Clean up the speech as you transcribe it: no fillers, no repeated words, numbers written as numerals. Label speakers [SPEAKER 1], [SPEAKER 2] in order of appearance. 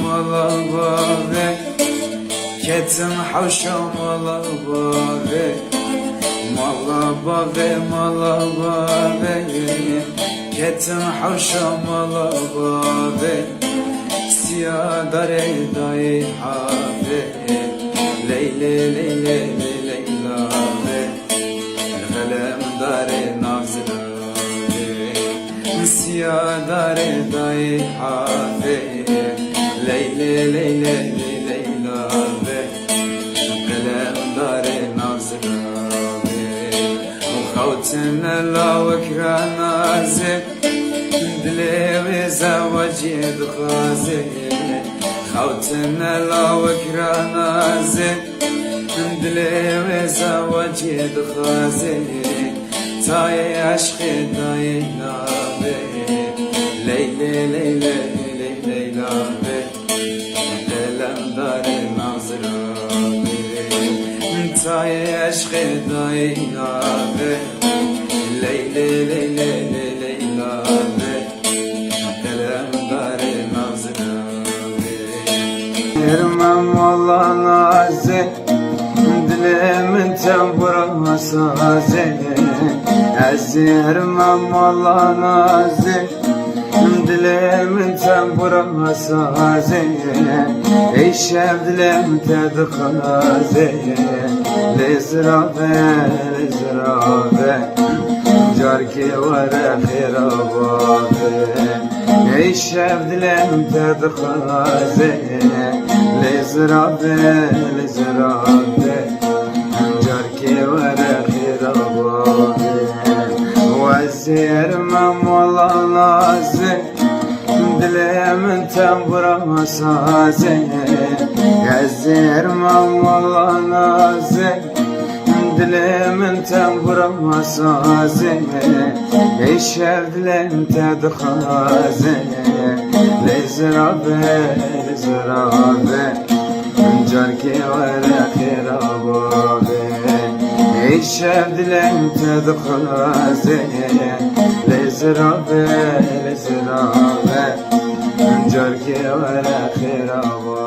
[SPEAKER 1] مالبابي كتم حوشة مالبابي كتم حوشة مالبابي سيادري داي حافي ليلي ليلي ليلى الغلام داري نازلة سيادري داي حافي ليلي ليلي ليلى الغلام داري نازلة وخوتنا لا وكرا نازل دلي زواجي دخازي خوتنا لا وكرا نازل دلي زواجي دخازي تاي عشقي داي نابي ليلي ليلي ليلى دلم داري ناظرة تاي عشقي داي نابي ليلي ليلي ليلى Ermem Allah nazi Dilimin tembura sazi Ezirmem Allah nazi Dilimin tembura sazi Eşev dilim tedkazi Lizrafe Carki vare khirababe Eşev dilim tedkazi Lizrafe Carki vare khirababe Vezirmem valla nazi Dilimin tembura sazi Vezirmem valla nazi Dilimin tembura sazi Eşev dilim tedkazi Lizrafe Carki vare khirababe Eşev dilim tedkazi Lizrafe Carki vare khirababe